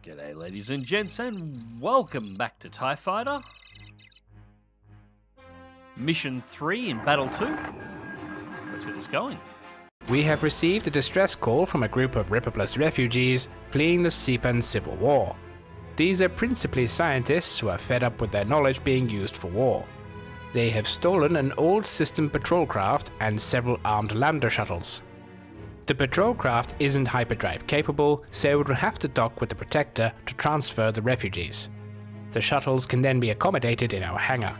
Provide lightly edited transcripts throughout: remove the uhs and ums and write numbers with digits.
G'day ladies and gents, and welcome back to TIE Fighter. Mission 3 in Battle 2. Let's get this going. We have received a distress call from a group of Ripperplus refugees fleeing the Sepan Civil War. These are principally scientists who are fed up with their knowledge being used for war. They have stolen an old system patrol craft and several armed lambda shuttles. The patrol craft isn't hyperdrive capable, so it will have to dock with the Protector to transfer the refugees. The shuttles can then be accommodated in our hangar.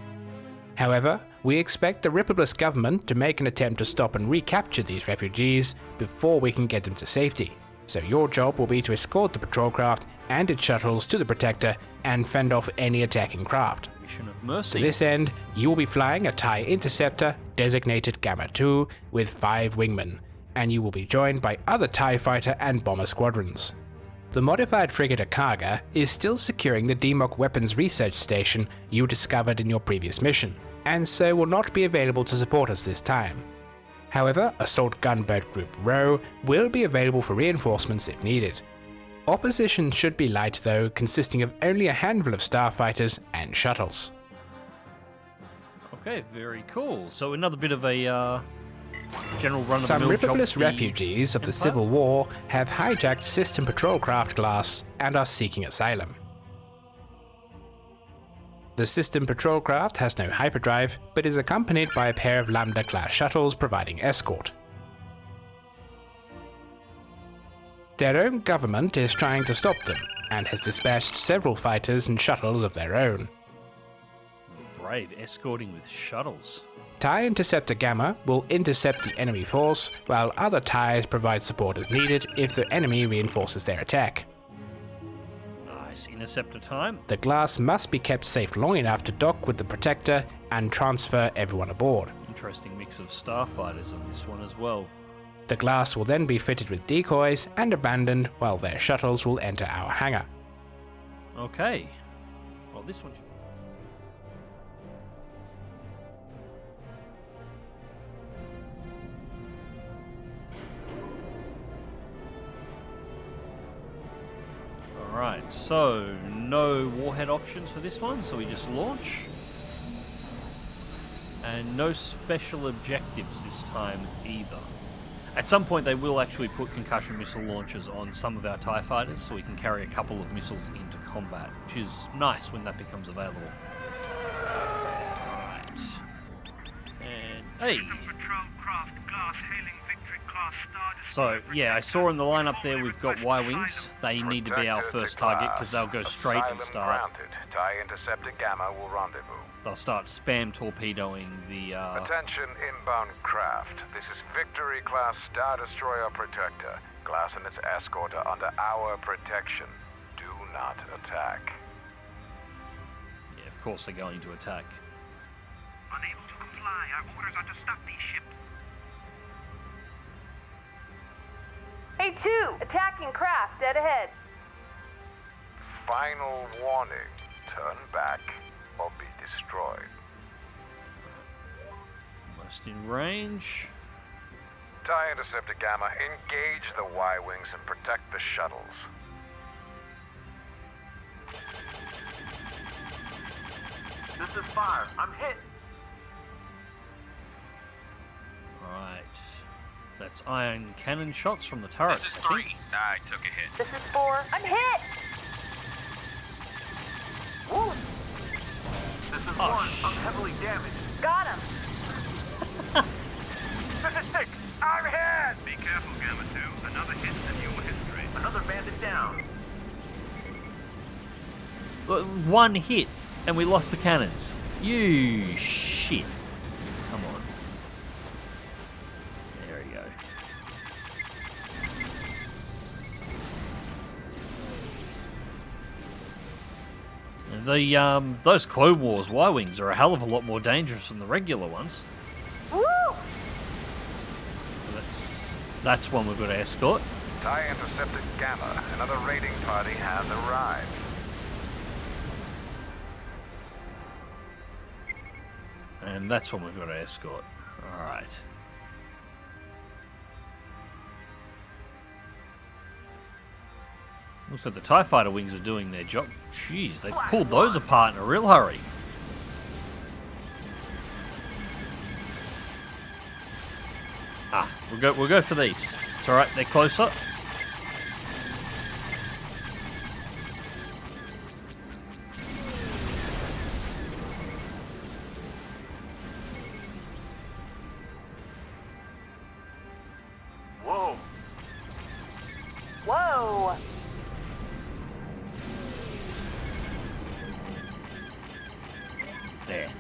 However, we expect the Ripperplus government to make an attempt to stop and recapture these refugees before we can get them to safety. So your job will be to escort the patrol craft and its shuttles to the Protector and fend off any attacking craft. Mission of Mercy. To this end, you will be flying a TIE Interceptor designated Gamma 2 with 5 wingmen, and you will be joined by other TIE fighter and bomber squadrons. The modified frigate Akaga is still securing the DMOC weapons research station you discovered in your previous mission, and so will not be available to support us this time. However, Assault Gunboat Group Rho will be available for reinforcements if needed. Opposition should be light though, consisting of only a handful of starfighters and shuttles. Okay, very cool. So another bit of a general run Some of the mill Ripperplus refugees of the Civil War have hijacked system patrol craft class and are seeking asylum. The system patrol craft has no hyperdrive, but is accompanied by a pair of Lambda-class shuttles providing escort. Their own government is trying to stop them, and has dispatched several fighters and shuttles of their own. Brave, escorting with shuttles. TIE Interceptor Gamma will intercept the enemy force, while other TIEs provide support as needed if the enemy reinforces their attack. Nice, interceptor time. The glass must be kept safe long enough to dock with the Protector and transfer everyone aboard. Interesting mix of starfighters on this one as well. The glass will then be fitted with decoys and abandoned while their shuttles will enter our hangar. Okay. Well, this one should... Alright, so no warhead options for this one, so we just launch. And no special objectives this time either. At some point they will actually put concussion missile launchers on some of our TIE fighters, so we can carry a couple of missiles into combat, which is nice when that becomes available. Alright. And, hey! So, yeah, I saw in the lineup there we've got Y-Wings. They need to be our first target because they'll go straight and start. TIE Interceptor Gamma will rendezvous. They'll start spam torpedoing the... Attention inbound craft. This is Victory Class Star Destroyer Protector. Glass and its escort are under our protection. Do not attack. Yeah, of course they're going to attack. Unable to comply. Our orders are to stop these ships. A2, attacking craft dead ahead. Final warning. Turn back or be destroyed. Almost in range. TIE Interceptor Gamma, engage the Y-Wings and protect the shuttles. This is fire. I'm hit. Right. That's iron cannon shots from the turrets, This is I 3. think. I took a hit. This is 4. I'm hit! Woo! This is Oh, 1. I'm heavily damaged. Got him! This is 6. I'm hit! Be careful, Gamma 2. Another hit in your history. Another bandit down. One hit, and we lost the cannons. You shit. Come on. There we go. Those Clone Wars Y-Wings are a hell of a lot more dangerous than the regular ones. Woo! That's one we've got to escort. TIE Interceptor Gamma, another raiding party has arrived. And that's one we've got to escort. Alright. Looks like the TIE fighter wings are doing their job. Jeez, they pulled those apart in a real hurry. Ah, we'll go for these. It's alright, they're closer. Whoa. Whoa! There.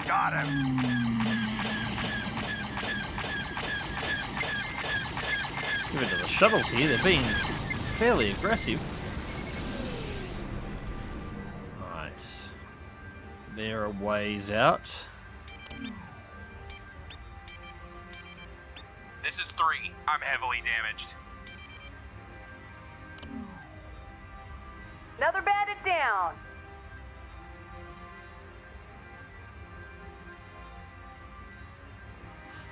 Got him. Give it to the shuttles here, they're being fairly aggressive. Right. They're a ways out. This is 3. I'm heavily damaged. Another bandit down.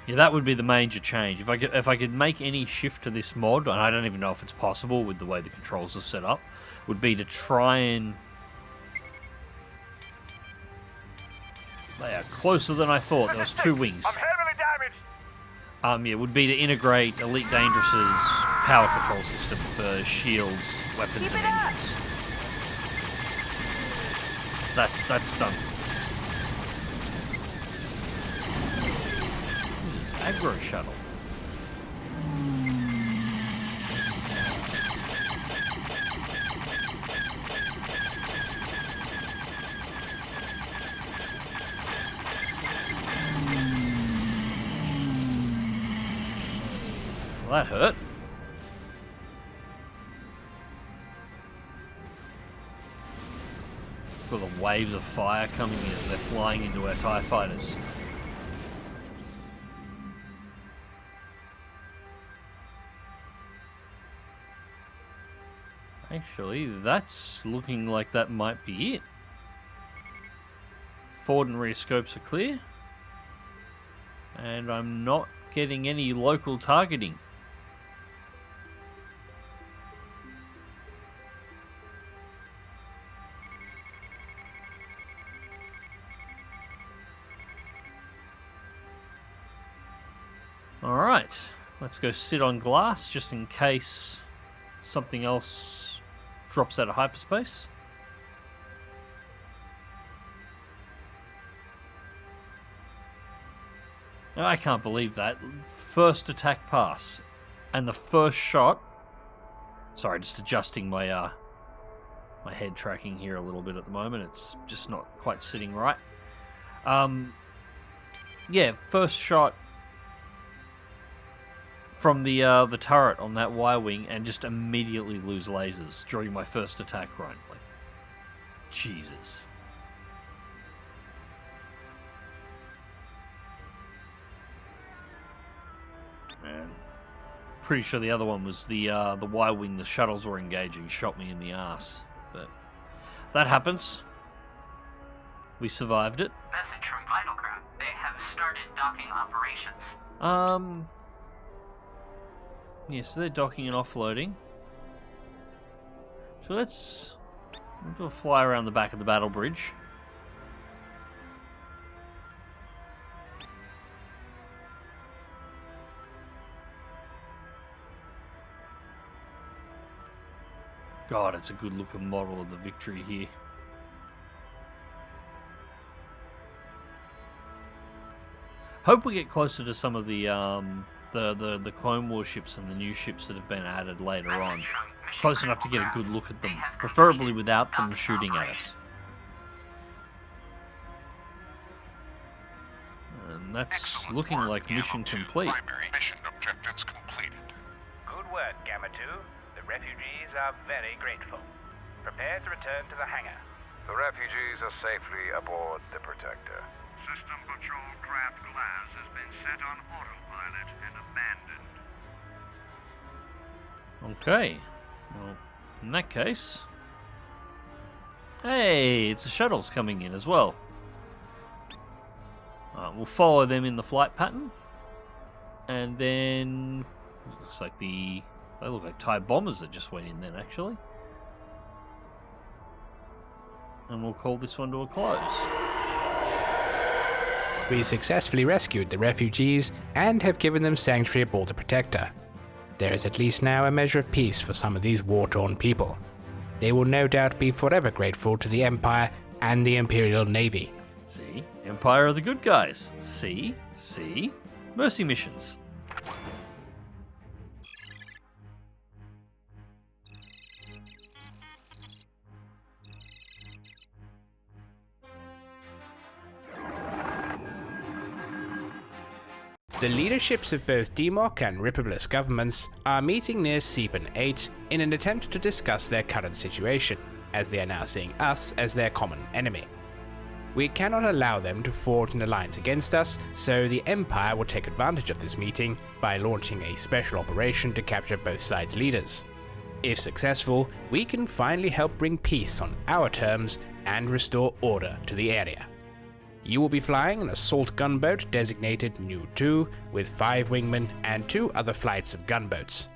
Yeah, that would be the major change. If I could make any shift to this mod, and I don't even know if it's possible with the way the controls are set up, would be to try and... They are closer than I thought. There was 2 wings. I'm heavily damaged. Yeah, would be to integrate Elite Dangerous's power control system for shields, weapons, Keep and it up. engines. So that's done. This is aggro shuttle. Well, that hurt. Got the waves of fire coming as they're flying into our TIE fighters. Actually, that's looking like that might be it. Forward and rear scopes are clear. And I'm not getting any local targeting. Alright, let's go sit on glass just in case something else drops out of hyperspace. I can't believe that. First attack pass. And the first shot... Sorry, just adjusting my my head tracking here a little bit at the moment. It's just not quite sitting right. Yeah, first shot from the turret on that Y-wing and just immediately lose lasers during my first attack run. Like, Jesus. Man. Pretty sure the other one was the Y-wing the shuttles were engaging shot me in the ass. But that happens. We survived it. Message from Vitalcraft. They have started docking operations. Yeah, so they're docking and offloading. So let's do a fly around the back of the battle bridge. God, it's a good looking model of the Victory here. Hope we get closer to some of the Clone War ships and the new ships that have been added later on. Close enough to get a good look at them, preferably without them shooting at us. And that's looking like mission complete. Primary mission objectives completed. Good work, Gamma 2. The refugees are very grateful. Prepare to return to the hangar. The refugees are safely aboard the Protector. System patrol craft Glass has been set on autopilot and abandoned. Okay. Well, in that case... Hey, it's the shuttles coming in as well. We'll follow them in the flight pattern. And then looks like they look like TIE bombers that just went in then, actually. And we'll call this one to a close. We successfully rescued the refugees and have given them sanctuary aboard the Protector. There is at least now a measure of peace for some of these war-torn people. They will no doubt be forever grateful to the Empire and the Imperial Navy. See? Empire are the good guys. See? Mercy missions. The leaderships of both DMOC and Ripperbless governments are meeting near Seapan 8 in an attempt to discuss their current situation, as they are now seeing us as their common enemy. We cannot allow them to forge an alliance against us, so the Empire will take advantage of this meeting by launching a special operation to capture both sides' leaders. If successful, we can finally help bring peace on our terms and restore order to the area. You will be flying an assault gunboat designated Nu 2 with 5 wingmen and 2 other flights of gunboats.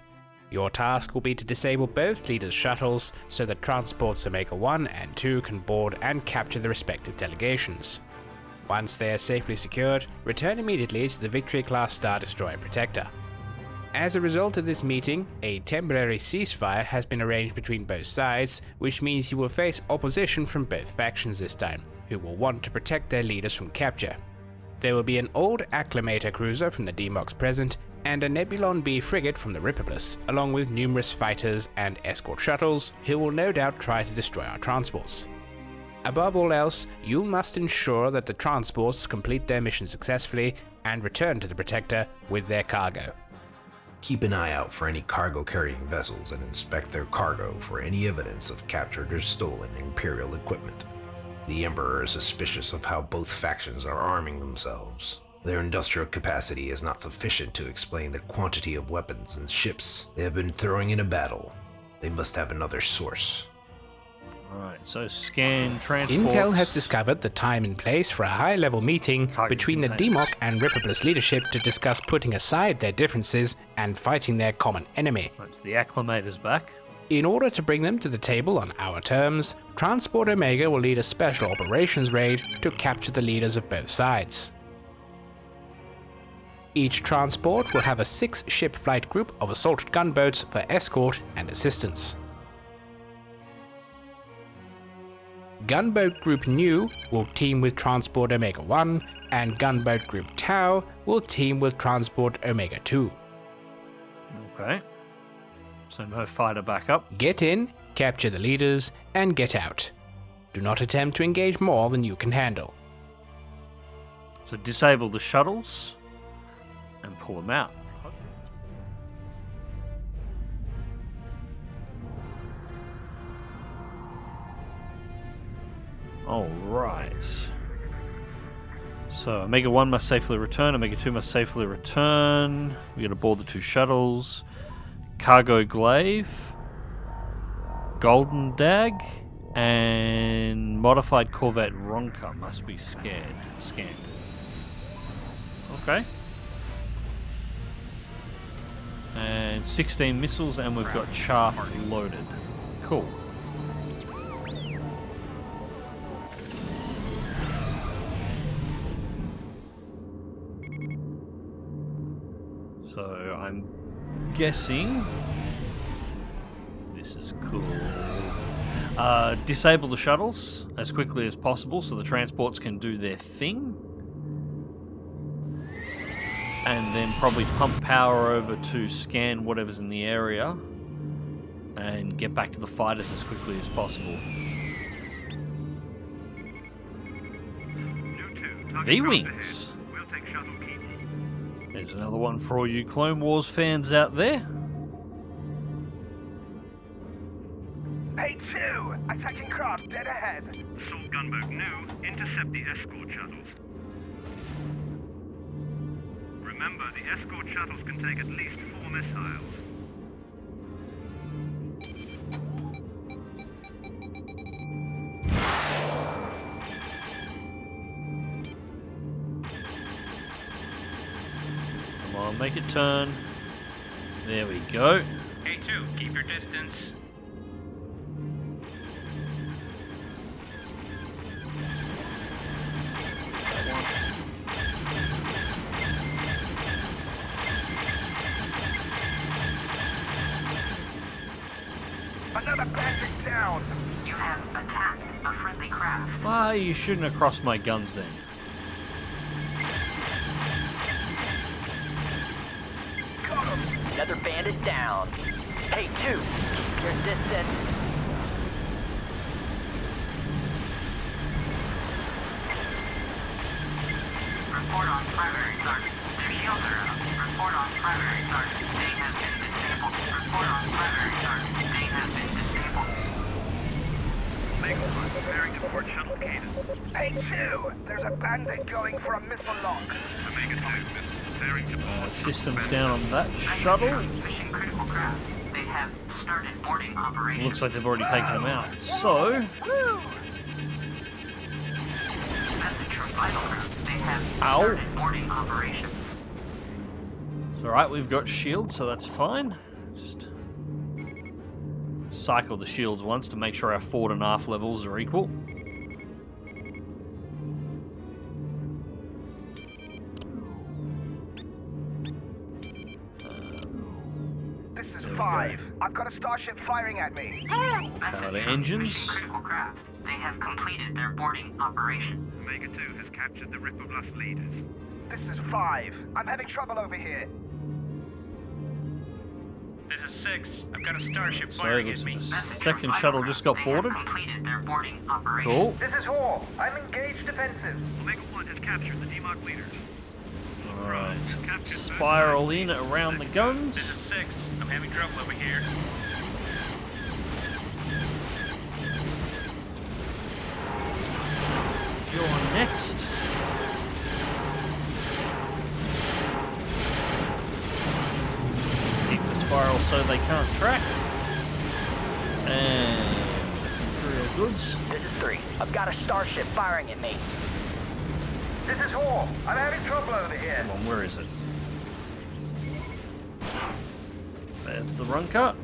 Your task will be to disable both leaders' shuttles so that transports Omega 1 and 2 can board and capture the respective delegations. Once they are safely secured, return immediately to the Victory-class Star Destroyer Protector. As a result of this meeting, a temporary ceasefire has been arranged between both sides, which means you will face opposition from both factions this time, who will want to protect their leaders from capture. There will be an old Acclamator cruiser from the DMOCs present, and a Nebulon B frigate from the Ripperbless, along with numerous fighters and escort shuttles, who will no doubt try to destroy our transports. Above all else, you must ensure that the transports complete their mission successfully and return to the Protector with their cargo. Keep an eye out for any cargo-carrying vessels and inspect their cargo for any evidence of captured or stolen Imperial equipment. The Emperor is suspicious of how both factions are arming themselves. Their industrial capacity is not sufficient to explain the quantity of weapons and ships they have been throwing in a battle. They must have another source. Alright, so scan transports. Intel has discovered the time and place for a high-level meeting between the DMOC and Ripperbless leadership to discuss putting aside their differences and fighting their common enemy. Right, so the Acclamator's back. In order to bring them to the table on our terms, Transport Omega will lead a special operations raid to capture the leaders of both sides. Each transport will have a 6-ship flight group of assault gunboats for escort and assistance. Gunboat Group Nu will team with Transport Omega 1, and Gunboat Group Tau will team with Transport Omega 2. Okay. So no fighter backup. Get in, capture the leaders, and get out. Do not attempt to engage more than you can handle. So disable the shuttles and pull them out. Alright. So Omega 1 must safely return, Omega 2 must safely return. We gotta board the 2 shuttles. Cargo Glaive, Golden Dag, and Modified Corvette Ronka must be scanned. Okay. And 16 missiles, and we've got chaff loaded. Cool. So I'm guessing this is cool. Disable the shuttles as quickly as possible so the transports can do their thing. And then probably pump power over to scan whatever's in the area and get back to the fighters as quickly as possible. V-Wings! We'll take shuttle keep. There's another one for all you Clone Wars fans out there. A2! Attacking craft dead ahead. Assault gunboat Nu, intercept the escort shuttles. Remember, the escort shuttles can take at least 4 missiles. Come on, make it turn. There we go. A2, keep your distance. Another bandit down. You have attacked a friendly craft. Why you shouldn't have crossed my guns then? Got him. Another bandit down. Hey, 2, keep your distance. Report on primary target. Their shields are up. Report on primary target. They have been disabled. Report on primary target. They have been disabled. Omega 1, preparing to port shuttle cadence. Hey, 2, there's a bandit going for a missile lock. Omega 2, preparing to port Systems down on that shuttle. Mission critical craft. They have started boarding operations. Looks like they've already taken them out. So, Message from Vital Craft. They have Ow. started boarding operations. it's alright, we've got shields, so that's fine. Just cycle the shields once to make sure our forward and aft levels are equal. This is 5. I've got a starship firing at me. The engines. Mission critical craft. They have completed their boarding operation. Omega 2 has captured the Ripple leaders. This is 5. I'm having trouble over here. This is 6. I've got a starship So it firing looks at like me. the Message from second Vital shuttle Craft. just got They boarded. have completed their boarding operation. Cool. This is Hall. I'm engaged defensive. Omega 1 has captured the TOMAHAWK leaders. Alright. Spiral in around the This guns. is 6. I'm having trouble over here. You're on next. Keep the spiral so they can't track. And that's Imperial goods. This is 3. I've got a starship firing at me. This is Hall. I'm having trouble over here. Come on, where is it? There's the Runker.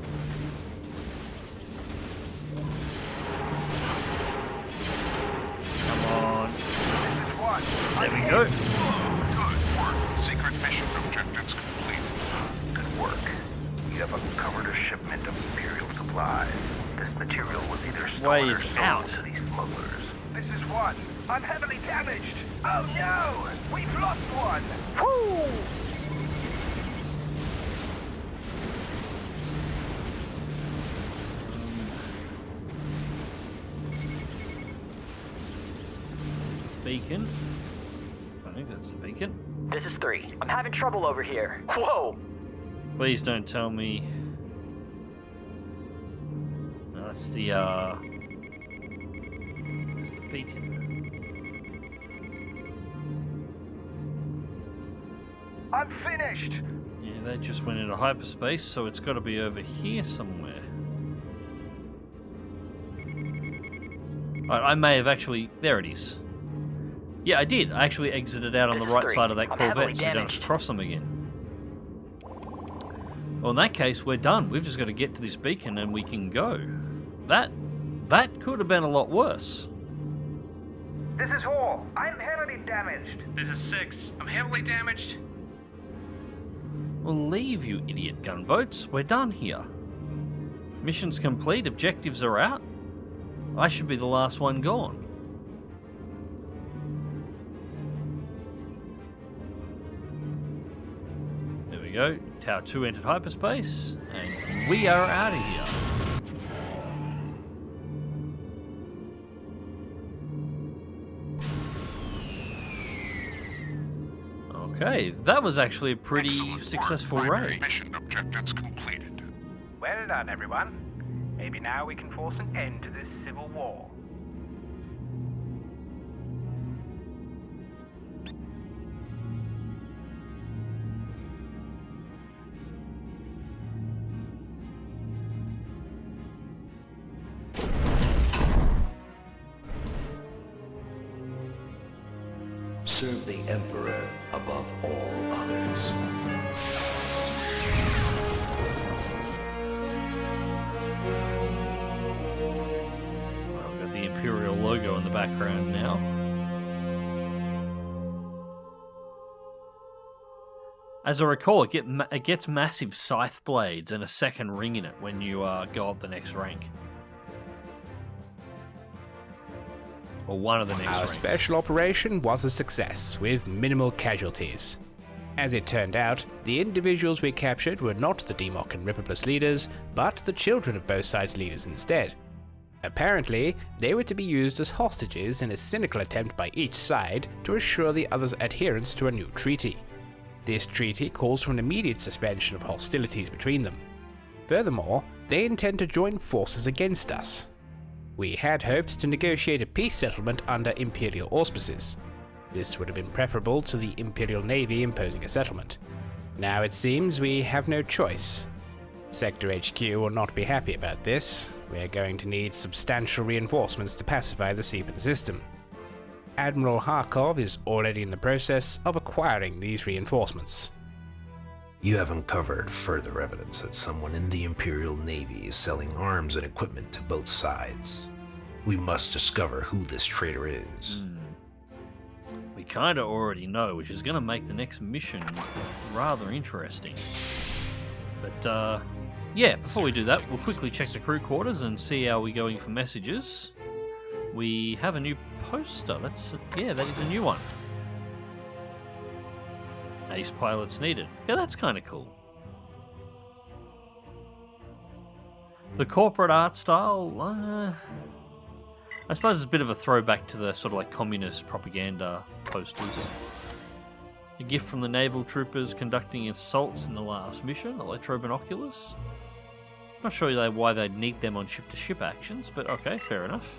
Come on. This is 1. There we go. Good work. Secret mission objectives complete. Good work. You have uncovered a shipment of Imperial supplies. This material was either stolen Way or is sold out. to these smugglers. This is 1. I'm heavily damaged. Oh no! We've lost 1. Woo! That's the beacon. I think that's the beacon. This is 3. I'm having trouble over here. Whoa! Please don't tell me. No, that's the that's the beacon. I'm finished. Yeah, that just went into hyperspace, so it's got to be over here somewhere. I may have actually. There it is. Yeah, I did. I actually exited out on This the is right 3. side of that I'm heavily Corvette, so we don't have to damaged. cross them again. Well, in that case, we're done. We've just got to get to this beacon and we can go. That could have been a lot worse. This is Hall. I'm heavily damaged. This is 6. I'm heavily damaged. We'll leave, you idiot gunboats. We're done here. Mission's complete. Objectives are out. I should be the last one gone. There we go. Tower 2 entered hyperspace, and we are out of here. Okay, that was actually a pretty Excellent successful work. Primary raid. Mission objectives completed. Well done, everyone. Maybe now we can force an end to this civil war. Serve the Emperor above all others. in the background now. As I recall, it gets massive scythe blades and a second ring in it when you go up the next rank. Or one of the next Our ranks. special operation was a success, with minimal casualties. As it turned out, the individuals we captured were not the DMOC and Ripper leaders, but the children of both sides' leaders instead. Apparently, they were to be used as hostages in a cynical attempt by each side to assure the other's adherence to a new treaty. This treaty calls for an immediate suspension of hostilities between them. Furthermore, they intend to join forces against us. We had hoped to negotiate a peace settlement under Imperial auspices. This would have been preferable to the Imperial Navy imposing a settlement. Now it seems we have no choice. Sector HQ will not be happy about this. We are going to need substantial reinforcements to pacify the Seapan system. Admiral Harkov is already in the process of acquiring these reinforcements. You have uncovered further evidence that someone in the Imperial Navy is selling arms and equipment to both sides. We must discover who this traitor is. We kinda already know, which is gonna make the next mission rather interesting. But, yeah, before we do that, we'll quickly check the crew quarters and see how we're going for messages. We have a new poster. Yeah, that is a new one. Ace pilots needed. Yeah, that's kind of cool. The corporate art style, I suppose it's a bit of a throwback to the sort of like communist propaganda posters. A gift from the naval troopers conducting assaults in the last mission, electro-binoculars. Not sure why they'd need them on ship-to-ship actions, but okay, fair enough.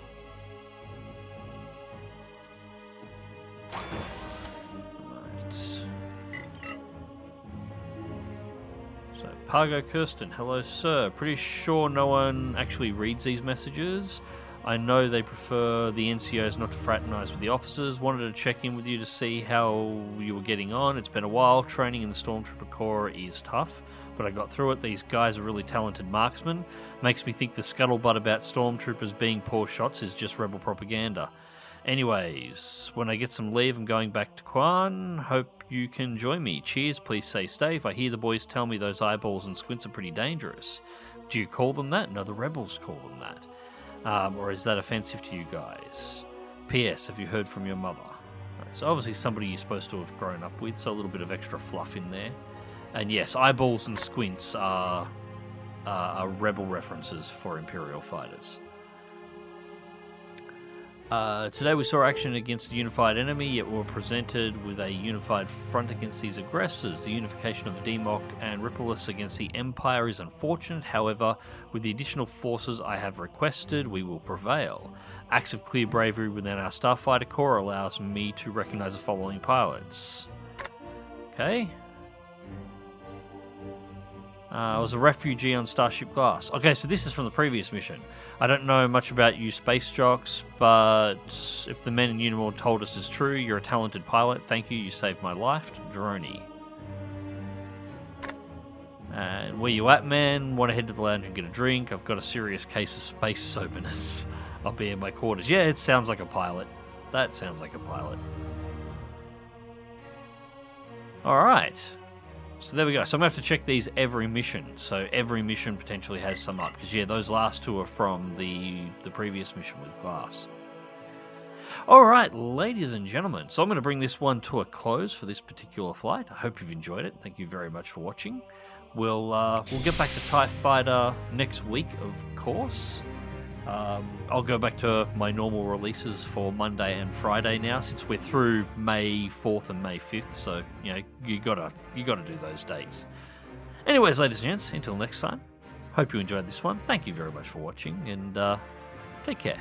So, Pargo Kirsten, hello sir. Pretty sure no one actually reads these messages. I know they prefer the NCOs not to fraternize with the officers. Wanted to check in with you to see how you were getting on. It's been a while. Training in the Stormtrooper Corps is tough, but I got through it. These guys are really talented marksmen. Makes me think the scuttlebutt about Stormtroopers being poor shots is just rebel propaganda. Anyways, when I get some leave, I'm going back to Quan. Hope you can join me. Cheers, please stay safe. I hear the boys tell me those eyeballs and squints are pretty dangerous. Do you call them that? No, the rebels call them that. Or is that offensive to you guys? P.S. Have you heard from your mother? Right, so obviously somebody you're supposed to have grown up with, so a little bit of extra fluff in there. And yes, eyeballs and squints are rebel references for Imperial fighters. Today we saw action against a unified enemy, yet we were presented with a unified front against these aggressors. The unification of DMOC and Ripperless against the Empire is unfortunate. However, with the additional forces I have requested, we will prevail. Acts of clear bravery within our Starfighter Corps allows me to recognize the following pilots. Okay. I was a refugee on Starship Glass. Okay, so this is from the previous mission. I don't know much about you space jocks, but if the men in uniform told us is true, you're a talented pilot. Thank you, you saved my life. Droney. And where you at, man? Want to head to the lounge and get a drink? I've got a serious case of space soberness. I'll be in my quarters. Yeah, it sounds like a pilot. That sounds like a pilot. Alright. So there we go. So I'm going to have to check these every mission. So every mission potentially has some up. Because, yeah, those last two are from the previous mission with Glass. Alright, ladies and gentlemen. So I'm going to bring this one to a close for this particular flight. I hope you've enjoyed it. Thank you very much for watching. We'll get back to TIE Fighter next week, of course. I'll go back to my normal releases for Monday and Friday now, since we're through May 4th and May 5th, so, you know, you gotta do those dates. Anyways, ladies and gents, until next time, hope you enjoyed this one. Thank you very much for watching, and take care.